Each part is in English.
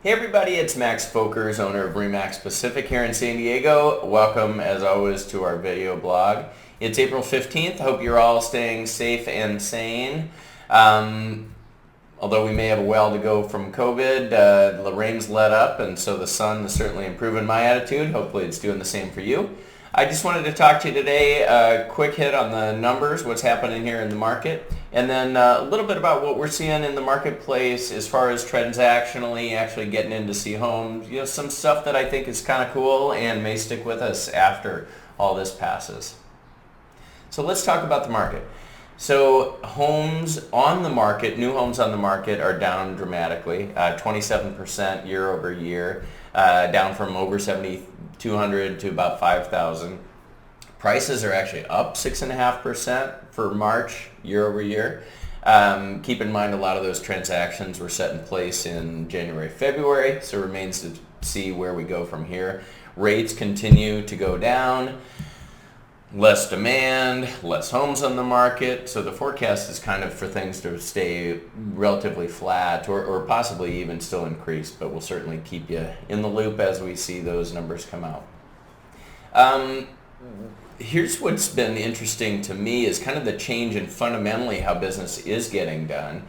Hey everybody, it's Max Folkers, owner of Remax Pacific here in San Diego. Welcome as always to our video blog. It's April 15th. Hope you're all staying safe and sane. Although we may have a while to go from COVID, the rain's let up and so the sun is certainly improving my attitude. Hopefully it's doing the same for you. I just wanted to talk to you today, a quick hit on the numbers, what's happening here in the market, and then a little bit about what we're seeing in the marketplace as far as transactionally actually getting in to see homes. You know, some stuff that I think is kind of cool and may stick with us after all this passes. So let's talk about the market. So homes on the market, new homes on the market are down dramatically, 27% year over year, down from over 7,200 to about 5,000. Prices are actually up 6.5% for March year over year. Keep in mind a lot of those transactions were set in place in January, February, so it remains to see where we go from here. Rates continue to go down. Less demand, less homes on the market, so the forecast is kind of for things to stay relatively flat or possibly even still increase, but we'll certainly keep you in the loop as we see those numbers come out. Here's what's been interesting to me is kind of the change in fundamentally how business is getting done.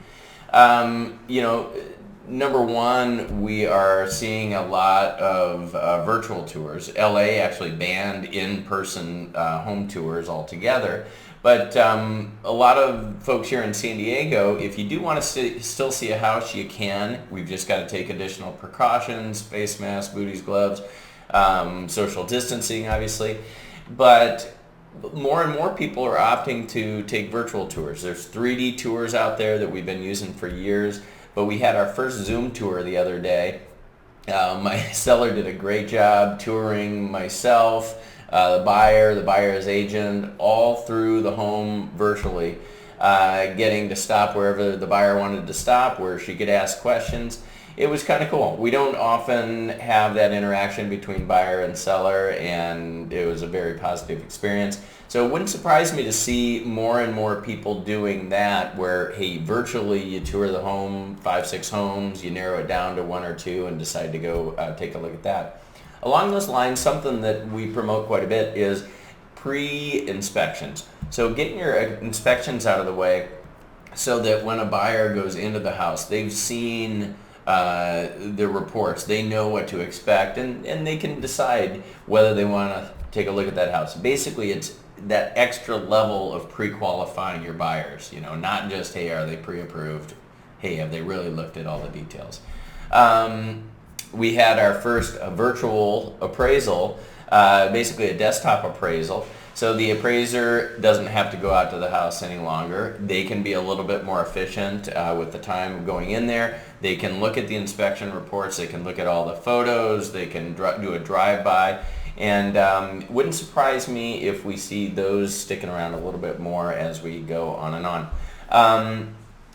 Number one, we are seeing a lot of virtual tours. LA actually banned in-person home tours altogether. But a lot of folks here in San Diego, if you do want to still see a house, you can. We've just got to take additional precautions, face masks, booties, gloves, social distancing, obviously. But more and more people are opting to take virtual tours. There's 3D tours out there that we've been using for years. But we had our first Zoom tour the other day. My seller did a great job touring myself, the buyer's agent, all through the home virtually, getting to stop wherever the buyer wanted to stop, where she could ask questions. It was kind of cool. We don't often have that interaction between buyer and seller, and it was a very positive experience. So it wouldn't surprise me to see more and more people doing that where, hey, virtually you tour the home, 5-6 homes, you narrow it down to 1 or 2 and decide to go take a look at that. Along those lines, something that we promote quite a bit is pre-inspections. So getting your inspections out of the way so that when a buyer goes into the house, they've seen the reports, they know what to expect, and they can decide whether they want to take a look at that house. Basically, it's that extra level of pre-qualifying your buyers, not just, hey, are they pre-approved? Hey, have they really looked at all the details? We had our first virtual appraisal, basically a desktop appraisal. So the appraiser doesn't have to go out to the house any longer. They can be a little bit more efficient with the time going in there. They can look at the inspection reports. They can look at all the photos. They can do a drive-by. And it wouldn't surprise me if we see those sticking around a little bit more as we go on and on.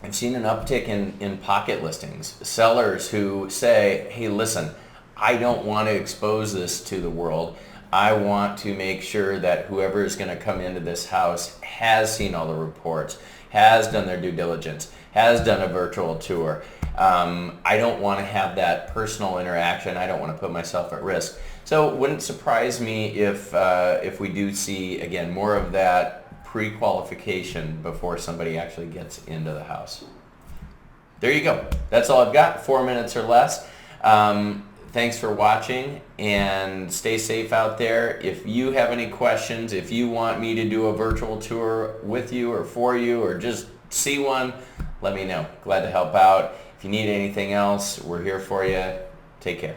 I've seen an uptick in pocket listings. Sellers who say, hey, listen, I don't want to expose this to the world. I want to make sure that whoever is going to come into this house has seen all the reports, has done their due diligence, has done a virtual tour. I don't want to have that personal interaction. I don't want to put myself at risk. So it wouldn't surprise me if we do see, again, more of that pre-qualification before somebody actually gets into the house. There you go. That's all I've got, 4 minutes or less. Thanks for watching, and stay safe out there. If you have any questions, if you want me to do a virtual tour with you or for you or just see one, let me know. Glad to help out. If you need anything else, we're here for you. Take care.